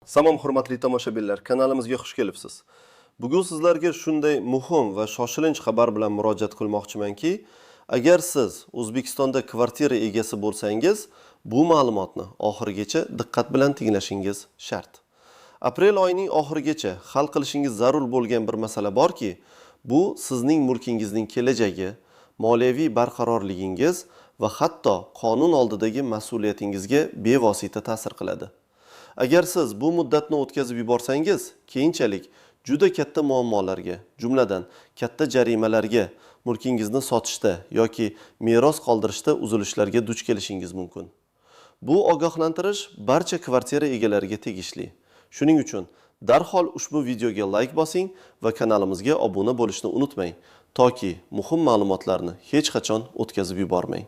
Salom hurmatli tomoshabinlar, kanalimizga xush kelibsiz. Bugun sizlarga shunday muhim va shoshilinch xabar bilan murojaat qilmoqchimanki, agar siz O'zbekistonda kvartira egasi bo'lsangiz, bu ma'lumotni oxirigacha diqqat bilan tinglashingiz shart. Aprel oyining oxirigacha hal qilishingiz zarur bo'lgan bir masala borki, bu sizning mulkingizning kelajagi, moliyaviy barqarorligingiz va hatto qonun oldidagi mas'uliyatingizga bevosita ta'sir qiladi. Agar siz bu muddatni o'tkazib yuborsangiz, keyinchalik juda katta muammolarga, jumladan katta jarimalarga, mulkingizni sotishda yoki meros qoldirishda uzilishlarga duch kelishingiz mumkin. Bu ogohlantirish barcha kvartira egalariga tegishli. Shuning uchun darhol ushbu videoga like bosing va kanalimizga obuna bo'lishni unutmang, toki muhim ma'lumotlarni hech qachon o'tkazib yubormang.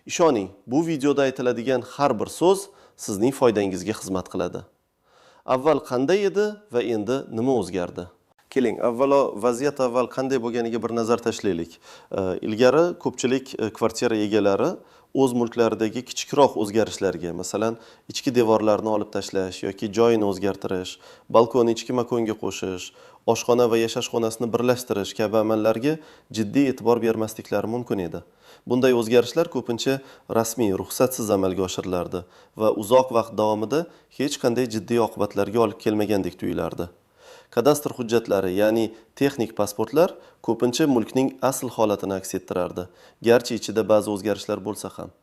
Ishoning, bu videoda aytiladigan har bir so'z sizning foydangizga xizmat qiladi. Avval qanday edi va endi nima o'zgardi? Keling, avvalo vaziyat avval qanday bo'lganiga bir nazar tashlaylik. Ilgari ko'pchilik kvartira egalari o'z mulklaridagi kichikroq o'zgarishlarga, masalan, ichki devorlarni olib tashlash yoki joyini o'zgartirish, balkonni ichki makonga qo'shish, oshxona va yashash xonasini birlashtirish kabi amallarga jiddiy e'tibor bermasliklari mumkin edi. Bunday o'zgarishlar ko'pincha rasmiy, ruxsatsiz amalga oshirilardi va uzoq vaqt davomida hech qanday jiddiy oqibatlarga olib kelmagandek tuyulardi. Kadastr hujjatlari, ya'ni texnik pasportlar ko'pincha mulkning asl holatini aks ettirardi, garchi ichida ba'zi o'zgarishlar bo'lsa ham.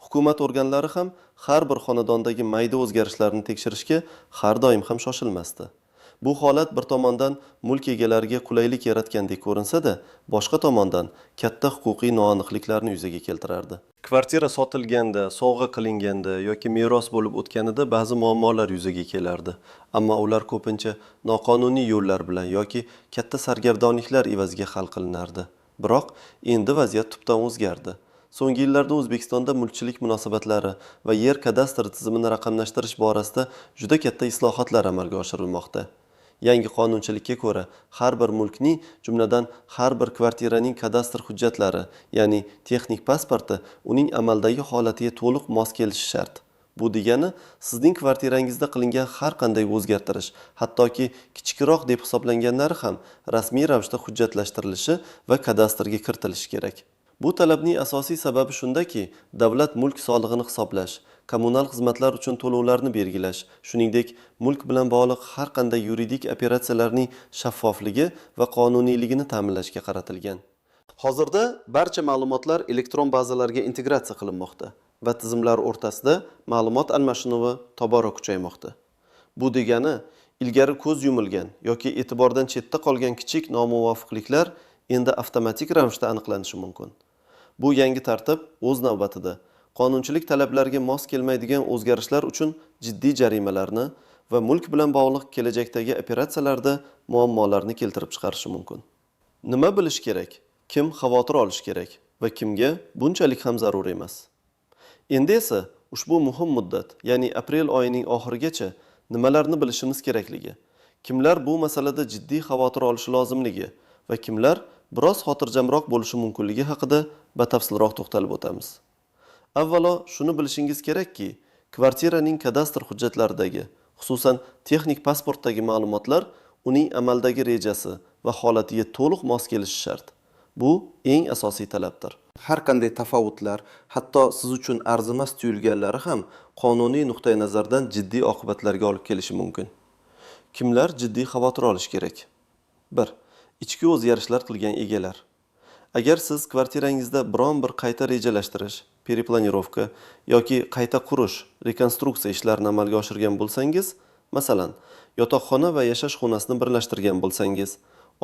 Hukumat organlari ham har bir xonadondagi mayda o'zgarishlarni tekshirishga har doim ham shoshilmasdi. Bu holat bir tomondan mulk egalariga qulaylik yaratgandek ko'rinsa-da, boshqa tomondan katta huquqiy noaniqliklarni yuzaga keltirardi. Kvartira sotilganda, sovg'a qilinganda yoki meros bo'lib o'tganida ba'zi muammolar yuzaga kelardi. Ammo ular ko'pincha noqonuniy yo'llar bilan yoki katta sargardonliklar evaziga hal qilinardi. Biroq endi vaziyat tubdan o'zgardi. So'nggi yillarda O'zbekistonda mulkchilik munosabatlari va yer kadastri tizimini raqamlashtirish borasida juda katta islohotlar amalga oshirilmoqda. Yangi qonunchilikka ko'ra, har bir mulkning, jumladan har bir kvartiraning kadastr hujjatlari, ya'ni texnik pasporti, uning amaldagi holatiga to'liq mos kelishi shart. Bu degani, sizning kvartirangizda qilingan har qanday o'zgartirish, hattoki kichikroq deb hisoblanganlari ham rasmiy ravishda hujjatlashtirilishi va kadastrga kiritilishi kerak. Bu talabning asosiy sababi shundaki, davlat mulk solig'ini hisoblash, kommunal xizmatlar uchun to'lovlarni belgilash, shuningdek, mulk bilan bog'liq har qanday yuridik operatsiyalarning shaffofligi va qonuniyligini ta'minlashga qaratilgan. Hozirda barcha ma'lumotlar elektron bazalarga integratsiya qilinmoqda va tizimlar o'rtasida ma'lumot almashinuvi tobora kuchaymoqda. Bu degani, ilgari ko'z yumilgan yoki e'tibordan chetda qolgan kichik nomuvofiqliklar endi avtomatik ravishda aniqlanishi mumkin. Bu yangi tartib o'z navbatida qonunchilik talablariga mos kelmaydigan o'zgarishlar uchun jiddiy jarimalarni va mulk bilan bog'liq kelajakdagi operatsiyalarda muammolarni keltirib chiqarishi mumkin. Nima bilish kerak? Kim xavotir olish kerak va kimga bunchalik ham zarur emas? Endi esa ushbu muhim muddat, ya'ni aprel oyining oxirigacha nimalarni bilishimiz kerakligi, kimlar bu masalada jiddiy xavotir olishi lozimligi va kimlar biroz xotirjamroq bo'lishi mumkinligi haqida batafsilroq to'xtalib o'tamiz. Avvalo, shuni bilishingiz kerakki, kvartiraning kadastr hujjatlaridagi, xususan texnik pasportdagi ma'lumotlar uning amaldagi rejasi va holatiga to'liq mos kelishi shart. Bu eng asosiy talabdir. Har qanday tafovutlar, hatto siz uchun arzimas tuyulganlari ham qonuniy nuqtai nazardan jiddiy oqibatlarga olib kelishi mumkin. Kimlar jiddiy xavotir olish kerak? 1. Ichki o'zgarishlar qilgan egalar. Agar siz kvartirangizda biron bir qayta rejalashtirish, periplanirovka yoki qayta qurish, rekonstruksiya ishlarini amalga oshirgan bo'lsangiz, masalan, yotoqxona va yashash xonasini birlashtirgan bo'lsangiz,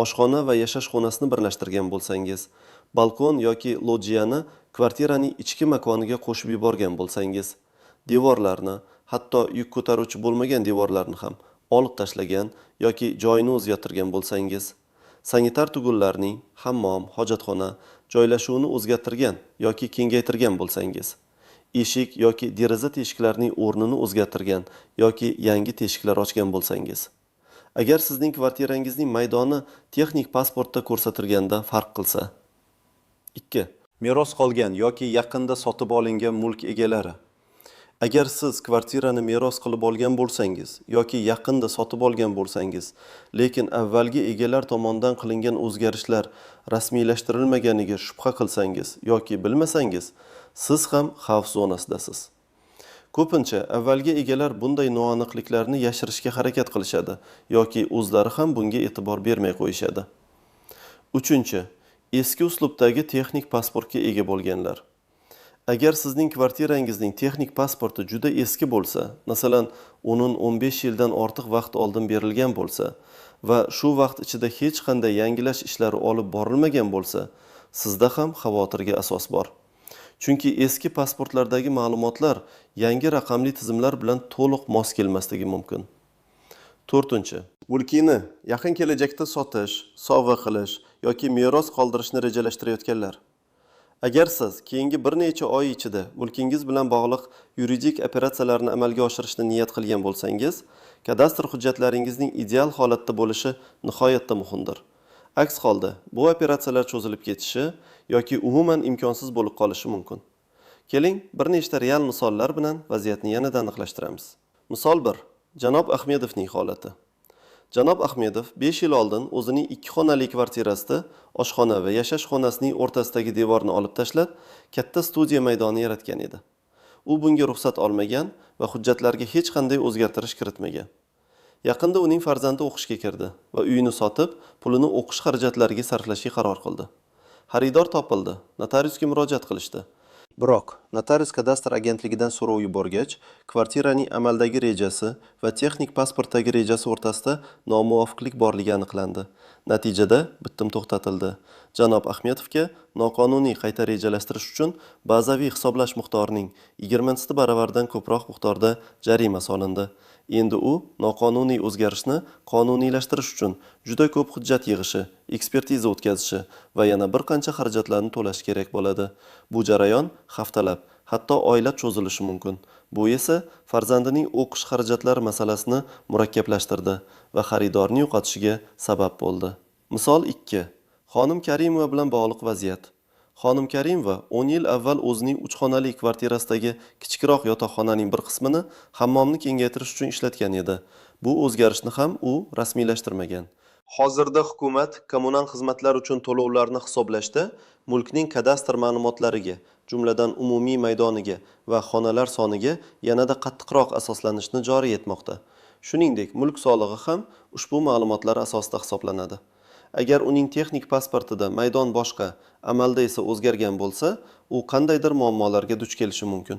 oshxona va yashash xonasini birlashtirgan bo'lsangiz, balkon yoki lojiyani kvartiraning ichki makoniga qo'shib yuborgan bo'lsangiz, devorlarni, hatto yuk ko'taruvchi bo'lmagan devorlarni ham olib tashlagan yoki joyini o'zgartirgan bo'lsangiz, sanitar tugunlarning hammom, hojatxona joylashuvini o'zgartirgan yoki kengaytirgan bo'lsangiz, eshik yoki deraza teshiklarining o'rnini o'zgartirgan yoki yangi teshiklar ochgan bo'lsangiz. Agar sizning kvartirangizning maydoni texnik pasportda ko'rsatilganda farq qilsa. 2. Meros qolgan yoki yaqinda sotib olingan mulk egalari. Agar siz kvartirani meros qilib olgan bo'lsangiz yoki yaqinda sotib olgan bo'lsangiz, lekin avvalgi egalar tomonidan qilingan o'zgarishlar rasmiylashtirilmaganiga shubha qilsangiz yoki bilmasangiz, siz ham xavf zonasidasiz. Ko'pincha avvalgi egalar bunday noaniqliklarni yashirishga harakat qilishadi yoki o'zlari ham bunga e'tibor bermay qo'yishadi. 3. Eski uslubdagi texnik pasportga ega bo'lganlar. Agar sizning kvartirangizning texnik pasporti juda eski bo'lsa, masalan, onun 15 yildan ortiq vaqt oldin berilgan bo'lsa va shu vaqt ichida hech qanday yangilash ishlari olib borilmagan bo'lsa, sizda ham xavotirga asos bor. Chunki eski pasportlardagi ma'lumotlar yangi raqamli tizimlar bilan to'liq mos kelmasligi mumkin. 4. Mulkini yaqin kelajakda sotish, sovg'a qilish yoki meros qoldirishni rejalashtirayotganlar. Agar siz keyingi bir necha oy ichida mulkingiz bilan bog'liq yuridik operatsiyalarni amalga oshirishni niyat qilgan bo'lsangiz, kadastr hujjatlaringizning ideal holatda bo'lishi nihoyatda muhimdir. Aks holda, bu operatsiyalar cho'zilib ketishi yoki umuman imkonsiz bo'lib qolishi mumkin. Keling, bir nechta real misollar bilan vaziyatni yanada aniqlashtiramiz. Misol 1. Janob Ahmedovning holati. Janob Ahmedov 5 yil oldin o'zining 2 xonali kvartirasida oshxona va yashash xonasining o'rtasidagi devorni olib tashlab, katta studiya maydoni yaratgan edi. U bunga ruxsat olmagan va hujjatlarga hech qanday o'zgartirish kiritmagan. Yaqinda uning farzandi o'qishga kirdi va uyini sotib, pulini o'qish xarajatlariga sarflashga qaror qildi. Xaridor topildi, notariusga murojaat qilishdi. Biroq, notarius kadastr agentligidan so'rov yuborgach, kvartiraning amaldagi rejasi va texnik pasportdagi rejasi o'rtasida nomuvofiqlik borligi aniqlandi. Natijada bitim to'xtatildi. Janob Ahmedovga noqonuniy qayta rejalashtirish uchun bazaviy hisoblash miqdorining 20 baravaridan ko'proq miqdorda jarima solindi. Endi u noqonuniy o'zgarishni qonuniylashtirish uchun juda ko'p hujjat yig'ishi, ekspertiza o'tkazishi va yana bir qancha xarajatlarni to'lash kerak bo'ladi. Bu jarayon haftalab, hatto oylab cho'zilishi mumkin. Bu esa farzandining o'qish xarajatlari masalasini murakkablashtirdi va xaridorni yo'qotishiga sabab bo'ldi. Misol 2. Xonim Karimova bilan bog'liq vaziyat. Xonim Karimova 10 yil avval o'zining 3 xonali kvartirasidagi kichikroq yotoqxonaning bir qismini hammomni kengaytirish uchun ishlatgan edi. Bu o'zgarishni ham u rasmiylashtirmagan. Hozirda hukumat kommunal xizmatlar uchun to'lovlarni hisoblashda mulkning kadastr ma'lumotlariga, jumladan umumiy maydoniga va xonalar soniga yanada qattiqroq asoslanishni joriy etmoqda. Shuningdek, mulk solig'i ham ushbu ma'lumotlar asosida hisoblanadi. Agar uning texnik pasportida maydon boshqa, amalda esa o'zgargan bo'lsa, u qandaydir muammolarga duch kelishi mumkin.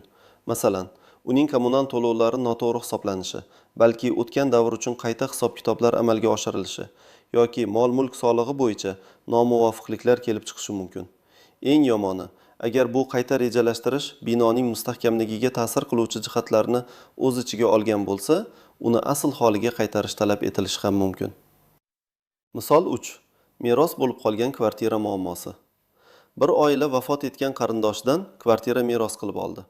Masalan, uning kommunal to'lovlari noto'g'ri hisoblanishi, balki o'tgan davr uchun qayta hisob-kitoblar amalga oshirilishi yoki mol-mulk solig'i bo'yicha nomuvofiqliklar kelib chiqishi mumkin. Eng yomoni, agar bu qayta rejalashtirish binoning mustahkamligiga ta'sir qiluvchi jihatlarni o'z ichiga olgan bo'lsa, uni asl holiga qaytarish talab etilishi ham mumkin. Misol 3. Meros bo'lib qolgan kvartira muammosi. Bir oila vafot etgan qarindoshidan kvartira meros qilib oldi.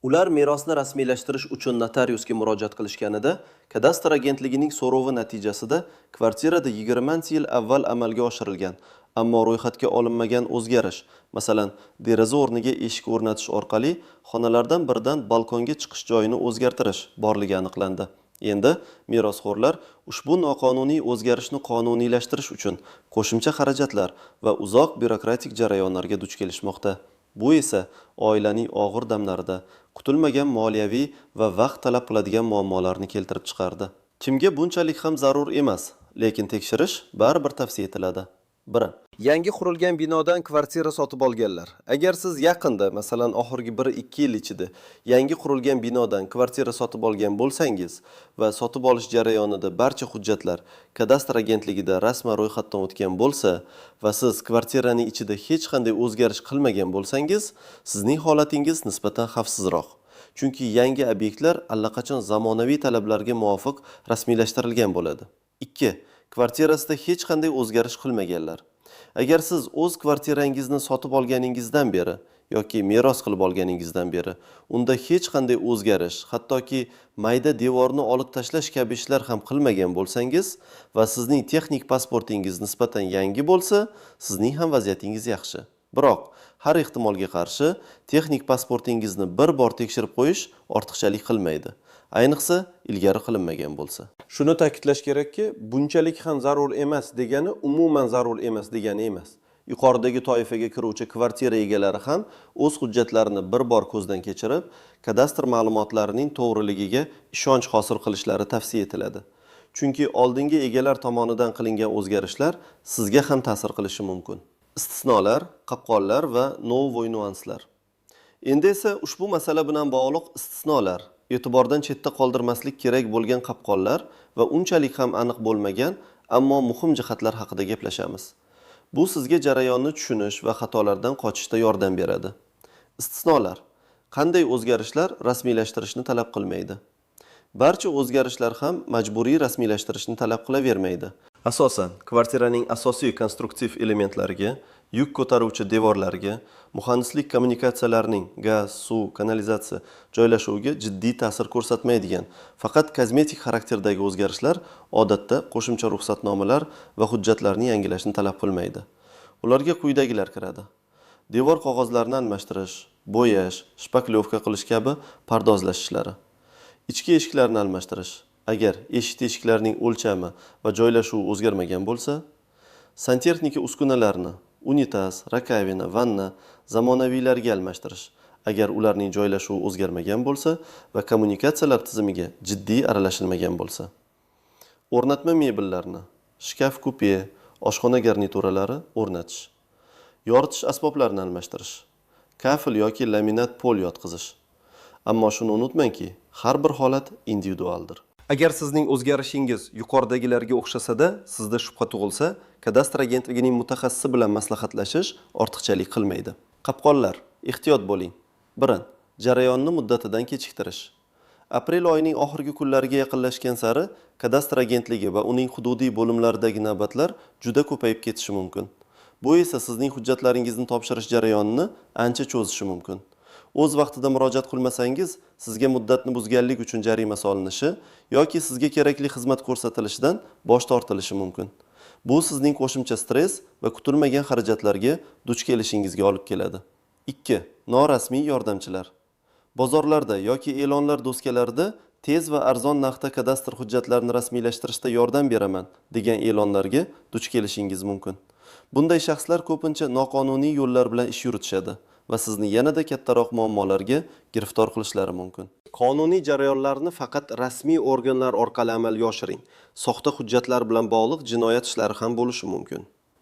Ular merosni rasmiylashtirish uchun notariusga murojaat qilishganida, kadastr agentligining so'rovi natijasida kvartirada 20 yil avval amalga oshirilgan, ammo ro'yxatga olinmagan o'zgarish, masalan, deraza o'rniga eshik o'rnatish orqali xonalardan biridan balkonga chiqish joyini o'zgartirish borligi aniqlandi. Endi merosxo'rlar ushbu noqonuniy o'zgarishni qonuniylashtirish uchun qo'shimcha xarajatlar va uzoq byurokratik jarayonlarga duch kelishmoqda. Bu esa oilaning og'ir damlarida kutilmagan moliyaviy va vaqt talab qiladigan muammolarni keltirib chiqardi. Kimga bunchalik ham zarur emas, lekin tekshirish baribir tavsiya etiladi. 1. Yangi qurilgan binodan kvartira sotib olganlar. Agar siz yaqinda, masalan, oxirgi 1-2 yil ichida yangi qurilgan binodan kvartira sotib olgan bo'lsangiz va sotib olish jarayonida barcha hujjatlar kadastr agentligida rasman ro'yxatdan o'tgan bo'lsa va siz kvartiraning ichida hech qanday o'zgarish qilmagan bo'lsangiz, sizning holatingiz nisbatan xavfsizroq. Chunki yangi obyektlar allaqachon zamonaviy talablarga muvofiq rasmiylashtirilgan bo'ladi. 2. Kvartirasida hech qanday o'zgarish qilmaganlar. Agar siz o'z kvartirangizni sotib olganingizdan beri yoki meros qilib olganingizdan beri unda hech qanday o'zgarish, hattoki mayda devorni olib tashlash kabi ishlar ham qilmagan bo'lsangiz va sizning texnik pasportingiz nisbatan yangi bo'lsa, sizning ham vaziyatingiz yaxshi. Biroq, Har ehtimolga qarshi texnik pasportingizni bir bor tekshirib qo'yish ortiqchalik qilmaydi. Ayniqsa, ilgari qilinmagan bo'lsa. Shuni ta'kidlash kerakki, bunchalik ham zarur emas degani umuman zarur emas degani emas. Yuqoridagi toifaga kiruvchi kvartira egalari ham o'z hujjatlarini bir bor ko'zdan kechirib, kadastr ma'lumotlarining to'g'riligiga ishonch hosil qilishlari tavsiya etiladi. Chunki oldingi egalar tomonidan qilingan o'zgarishlar sizga ham ta'sir qilishi mumkin. Istisnolar, qopqonlar va novoy nuanslar. Endi esa ushbu masala bilan bog'liq istisnolar, e'tibordan chetda qoldirmaslik kerak bo'lgan qopqonlar va unchalik ham aniq bo'lmagan, ammo muhim jihatlar haqida gaplashamiz. Bu sizga jarayonni tushunish va xatolardan qochishda yordam beradi. Istisnolar. Qanday o'zgarishlar rasmiylashtirishni talab qilmaydi? Barcha o'zgarishlar ham majburiy rasmiylashtirishni talab qilavermaydi. Asosan, kvartiraning asosiy konstruktiv elementlariga, yuk ko'taruvchi devorlarga, muhandislik kommunikatsiyalarining gaz, suv, kanalizatsiya joylashuviga jiddiy ta'sir ko'rsatmaydigan, faqat kozmetik xarakterdagi o'zgarishlar odatda qo'shimcha ruxsatnomalar va hujjatlarni yangilashni talab qilmaydi. Ularga quyidagilar kiradi: devor qog'ozlarini almashtirish, bo'yash, shpaklyovka qilish kabi pardozlash ishlari. Ichki eshiklarni almashtirish, agar eshik eshiklarining o'lchami va joylashuvi o'zgarmagan bo'lsa, santexnika uskunalarni, unitaz, rakavina, vanna zamonaviylarga almashtirish, agar ularning joylashuvi o'zgarmagan bo'lsa va kommunikatsiyalar tizimiga jiddiy aralashilmagan bo'lsa. O'rnatma mebellarni, shkaf kupe, oshxona garnituralari o'rnatish. Yoritish asboblarini almashtirish, kafel yoki laminat pol yotqizish. Ammo shuni unutmangki, har bir holat individualdir. Agar sizning o'zgarishingiz yuqoridagilarga o'xshasa-da, sizda shubha tug'ilsa, kadastr agentligining mutaxassisi bilan maslahatlashish ortiqchalik qilmaydi. Qopqonlar, ehtiyot bo'ling. 1. Jarayonni muddatidan kechiktirish. Aprel oyining oxirgi kunlariga yaqinlashgan sari kadastr agentligi va uning hududiy bo'limlaridagi navbatlar juda ko'payib ketishi mumkin. Bu esa sizning hujjatlaringizni topshirish jarayonini ancha cho'zishi mumkin. O'z vaqtida murojaat qilmasangiz, sizga muddatni buzganlik uchun jarima solinishi yoki sizga kerakli xizmat ko'rsatilishidan bosh tortilishi mumkin. Bu sizning qo'shimcha stress va kutilmagan xarajatlarga duch kelishingizga olib keladi. 2. Norasmiy yordamchilar. Bozorlarda yoki e'lonlar do'skalarida tez va arzon narxda kadastr hujjatlarini rasmiylashtirishda yordam beraman degan e'lonlarga duch kelishingiz mumkin. Bunday shaxslar ko'pincha noqonuniy yo'llar bilan ish yuritishadi va sizni yanada kattaroq muammolarga giriftor qilishlari mumkin. Qonuniy jarayonlarni faqat rasmiy organlar orqali amalga oshiring. Soxta hujjatlar bilan bog'liq jinoyat ishlari ham bo'lishi mumkin.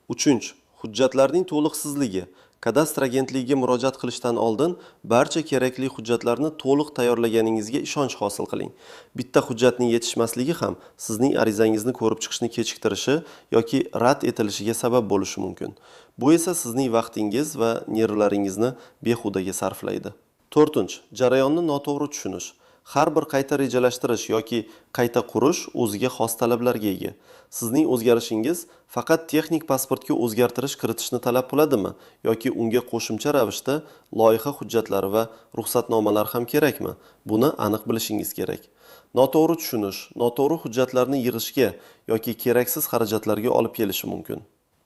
3. Hujjatlarning to'liqsizligi. Kadastr agentligiga murojaat qilishdan oldin barcha kerakli hujjatlarni to'liq tayyorlaganingizga ishonch hosil qiling. Bitta hujjatning yetishmasligi ham sizning arizangizni ko'rib chiqishni kechiktirishi yoki rad etilishiga sabab bo'lishi mumkin. Bu esa sizning vaqtingiz va nervlaringizni behudaga sarflaydi. 4. Jarayonni noto'g'ri tushunish. Har bir qayta rejalashtirish yoki qayta qurish o'ziga xos talablarga ega. Sizning o'zgarishingiz faqat texnik pasportga o'zgartirish kiritishni talab qiladimi yoki unga qo'shimcha ravishda loyiha hujjatlari va ruxsatnomalar ham kerakmi? Buni aniq bilishingiz kerak. Noto'g'ri tushunish, noto'g'ri hujjatlarni yig'ishga yoki keraksiz xarajatlarga olib kelishi mumkin.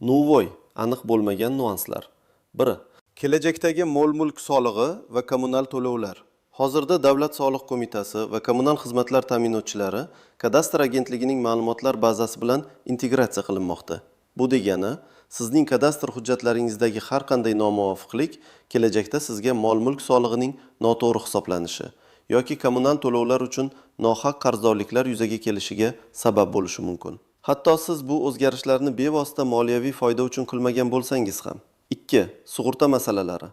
Novoy, aniq bo'lmagan nuanslar. 1. Kelajakdagi mol-mulk solig'i va kommunal to'lovlar. Hozirda Davlat soliq qo'mitasi va kommunal xizmatlar ta'minotchilari kadastr agentligining ma'lumotlar bazasi bilan integratsiya qilinmoqda. Bu degani, sizning kadastr hujjatlaringizdagi har qanday nomuvofiqlik kelajakda sizga mol-mulk solig'ining noto'g'ri hisoblanishi yoki kommunal to'lovlar uchun nohaq qarzdorliklar yuzaga kelishiga sabab bo'lishi mumkin. Hatto siz bu o'zgarishlarni bevosita moliyaviy foyda uchun qilmagan bo'lsangiz ham. 2. Sug'urta masalalari.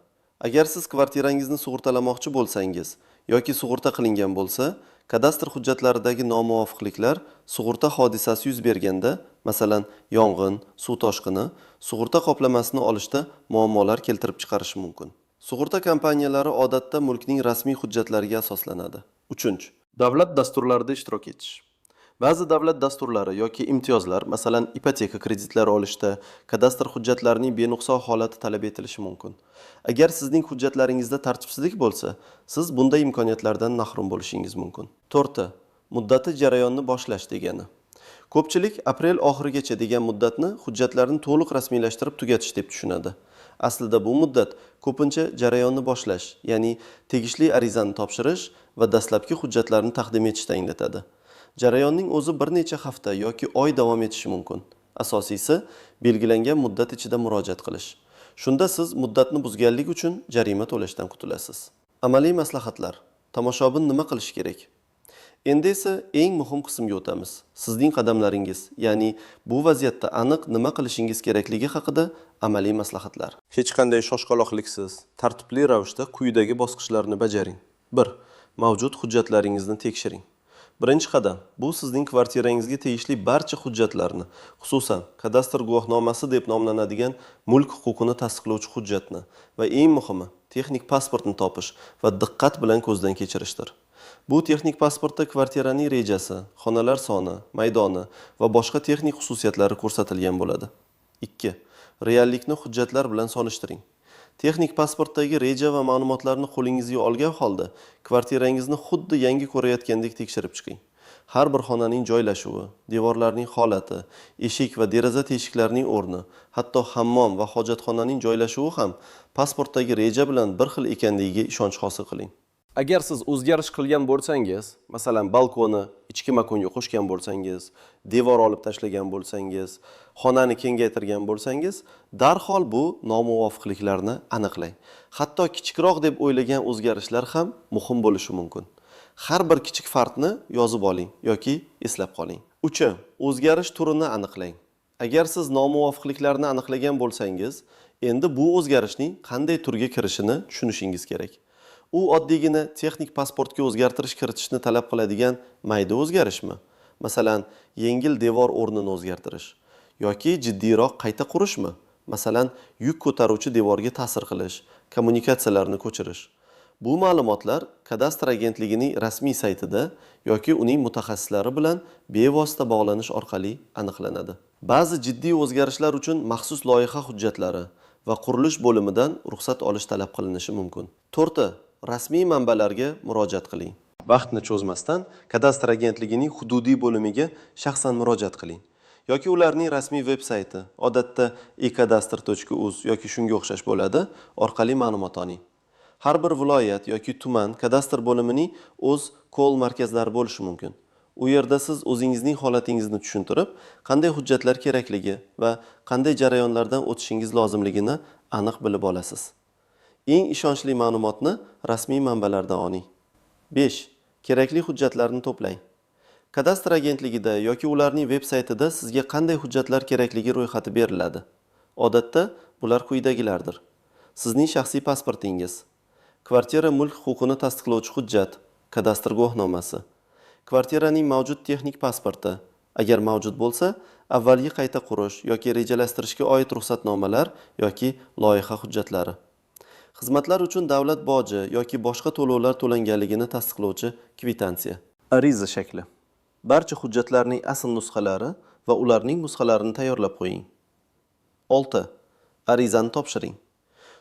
Agar siz kvartirangizni sug'urtalamoqchi bo'lsangiz yoki sug'urta qilingan bo'lsa, kadastr hujjatlaridagi nomuvofiqliklar sug'urta hodisasi yuz berganda, masalan, yong'in, suv toshqini, sug'urta qoplamasini olishda muammolar keltirib chiqarishi mumkin. Sug'urta kompaniyalari odatda mulkning rasmiy hujjatlariga asoslanadi. 3. Davlat dasturlarida ishtirok etish. Ba'zi davlat dasturlari yoki imtiyozlar, masalan, ipoteka kreditlari olishda kadastr hujjatlarining benuqson holati talab etilishi mumkin. Agar sizning hujjatlaringizda tartibsizlik bo'lsa, siz bunday imkoniyatlardan mahrum bo'lishingiz mumkin. 4. Muddati jarayonni boshlash degani. Ko'pchilik aprel oxirigacha degan muddatni hujjatlarni to'liq rasmiylashtirib tugatish deb tushunadi. Aslida bu muddat ko'pincha jarayonni boshlash, ya'ni tegishli arizani topshirish va dastlabki hujjatlarni taqdim etishni anglatadi. Jarayonning o'zi bir necha hafta yoki oy davom etishi mumkin. Asosiysi belgilangan muddat ichida murojaat qilish. Shunda siz muddatni buzganlik uchun jarima to'lashdan qutulasiz. Amaliy maslahatlar. Tomoshabin nima qilish kerak? Endi esa eng muhim qismga o'tamiz. Sizning qadamlaringiz, ya'ni bu vaziyatda aniq nima qilishingiz kerakligi haqida amaliy maslahatlar. Hech qanday shoshqaloqliksiz, tartibli ravishda quyidagi bosqichlarni bajaring. 1. Mavjud hujjatlaringizni tekshiring. Birinchi qadam, bu sizning kvartirangizga tegishli barcha hujjatlarni, xususan kadastr guvohnomasi deb nomlanadigan mulk huquqini tasdiqlovchi hujjatni va eng muhimi, texnik pasportni topish va diqqat bilan ko'zdan kechirishdir. Bu texnik pasportda kvartiraning rejasi, xonalar soni, maydoni va boshqa texnik xususiyatlari ko'rsatilgan bo'ladi. 2. Reallikni hujjatlar bilan solishtiring. Texnik pasportdagi reja va ma'lumotlarni qo'lingizga olgan holda kvartirangizni xuddi yangi ko'rayotgandek tekshirib chiqing. Har bir xonaning joylashuvi, devorlarning holati, eshik va deraza teshiklarining o'rni, hatto hammom va hojatxonaning joylashuvi ham pasportdagi reja bilan bir xil ekanligiga ishonch hosil qiling. Agar siz o'zgarish qilgan bo'lsangiz, masalan, balkonni ichki makonga qo'shgan bo'lsangiz, devor olib tashlagan bo'lsangiz, xonani kengaytirgan bo'lsangiz, darhol bu nomuvofiqliklarni aniqlang. Hatto kichikroq deb o'ylagan o'zgarishlar ham muhim bo'lishi mumkin. Har bir kichik farqni yozib oling yoki eslab qoling. 3. O'zgarish turini aniqlang. Agar siz nomuvofiqliklarni aniqlagan bo'lsangiz, endi bu o'zgarishning qanday turga kirishini tushunishingiz kerak. U oddiygina texnik pasportga o'zgartirish kiritishni talab qiladigan mayda o'zgarishmi? Masalan, yengil devor o'rnini o'zgartirish yoki jiddiyroq qayta qurishmi? Masalan, yuk ko'taruvchi devorga ta'sir qilish, kommunikatsiyalarni ko'chirish. Bu ma'lumotlar kadastr agentligining rasmiy saytida yoki uning mutaxassislari bilan bevosita bog'lanish orqali aniqlanadi. Ba'zi jiddiy o'zgarishlar uchun maxsus loyiha hujjatlari va qurilish bo'limidan ruxsat olish talab qilinishi mumkin. 4. Rasmiy manbalarga murojaat qiling. Vaqtni cho'zmasdan kadastr agentligining hududiy bo'limiga shaxsan murojaat qiling yoki ularning rasmiy veb-sayti, odatda ekadastr.uz yoki shunga o'xshash bo'ladi, orqali ma'lumot oling. Har bir viloyat yoki tuman kadastr bo'limining o'z kol markazlari bo'lishi mumkin. U yerda siz o'zingizning holatingizni tushuntirib, qanday hujjatlar kerakligi va qanday jarayonlardan o'tishingiz lozimligini aniq bilib olasiz. Eng ishonchli ma'lumotni rasmiy manbalardan oling. 5. Kerakli hujjatlarni to'plang. Kadastr agentligida yoki ularning veb-saytida sizga qanday hujjatlar kerakligi ro'yxati beriladi. Odatda bular quyidagilardir. Sizning shaxsiy pasportingiz, kvartira mulk huquqini tasdiqlovchi hujjat, kadastr guvohnomasi, kvartiraning mavjud texnik pasporti, agar mavjud bo'lsa, avvalgi qayta qurish yoki rejalashtirishga oid ruxsatnomalar yoki loyiha hujjatlari. Xizmatlar uchun davlat boji yoki boshqa to'lovlar to'langanligini tasdiqlovchi kvitansiya. Ariza shakli. Barcha hujjatlarning asl nusxalari va ularning nusxalarini tayyorlab qo'ying. 6. Arizani topshiring.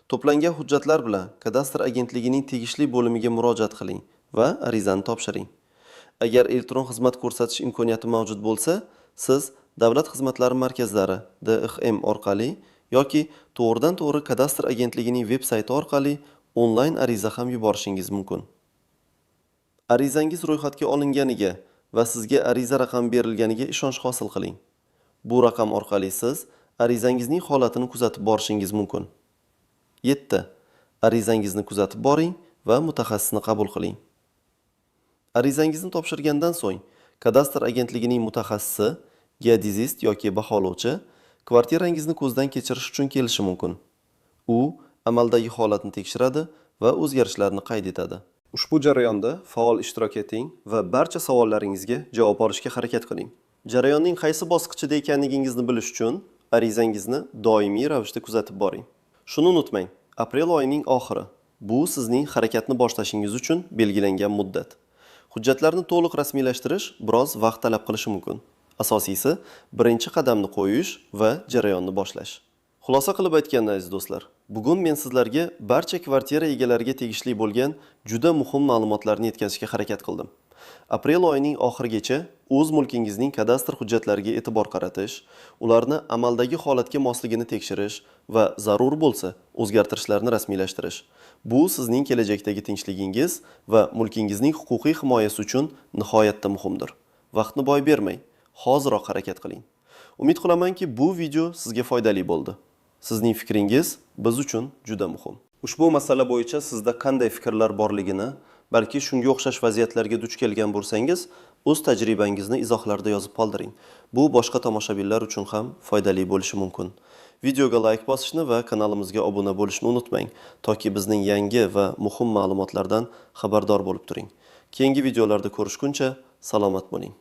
To'plangan hujjatlar bilan kadastr agentligining tegishli bo'limiga murojaat qiling va arizani topshiring. Agar elektron xizmat ko'rsatish imkoniyati mavjud bo'lsa, siz Davlat xizmatlari markazlari DXM orqali yoki to'g'ridan-to'g'ri kadastr agentligining veb-sayti orqali onlayn ariza ham yuborishingiz mumkin. Arizangiz ro'yxatga olinganiga va sizga ariza raqami berilganiga ishonch hosil qiling. Bu raqam orqali siz arizangizning holatini kuzatib borishingiz mumkin. 7. Arizangizni kuzatib boring va mutaxassisni qabul qiling. Arizangizni topshirgandan so'ng, kadastr agentligining mutaxassisi, geodezist yoki baholovchi kvartirangizni ko'zdan kechirish uchun kelishi mumkin. U amaldagi holatni tekshiradi va o'zgarishlarni qayd etadi. Ushbu jarayonda faol ishtirok eting va barcha savollaringizga javob olishga harakat qiling. Jarayonning qaysi bosqichida ekanligingizni bilish uchun arizangizni doimiy ravishda kuzatib boring. Shuni unutmang, aprel oyining oxiri. Bu sizning harakatni boshlashingiz uchun belgilangan muddat. Hujjatlarni to'liq rasmiylashtirish biroz vaqt talab qilishi mumkin. Asosiysi, birinchi qadamni qo'yish va jarayonni boshlash. Xulosa qilib aytganda aziz do'stlar, bugun men sizlarga barcha kvartira egalariga tegishli bo'lgan juda muhim ma'lumotlarni yetkazishga harakat qildim. Aprel oyining oxirigacha o'z mulkingizning kadastr hujjatlariga e'tibor qaratish, ularni amaldagi holatga mosligini tekshirish va zarur bo'lsa, o'zgartirishlarni rasmiylashtirish. Bu sizning kelajakdagi tinchligingiz va mulkingizning huquqiy himoyasi uchun nihoyatda muhimdir. Vaqtni boy bermang, hoziroq harakat qiling. Umid qilamanki, bu video sizga foydali bo'ldi. Sizning fikringiz biz uchun juda muhim. Ushbu masala bo'yicha sizda qanday fikrlar borligini, balki shunga o'xshash vaziyatlarga duch kelgan bo'lsangiz, o'z tajribangizni izohlarda yozib qoldiring. Bu boshqa tomoshabinlar uchun ham foydali bo'lishi mumkin. Videoga like bosishni va kanalimizga obuna bo'lishni unutmang, toki bizning yangi va muhim ma'lumotlardan xabardor bo'lib turing. Keyingi videolarda ko'rishguncha salomat bo'ling.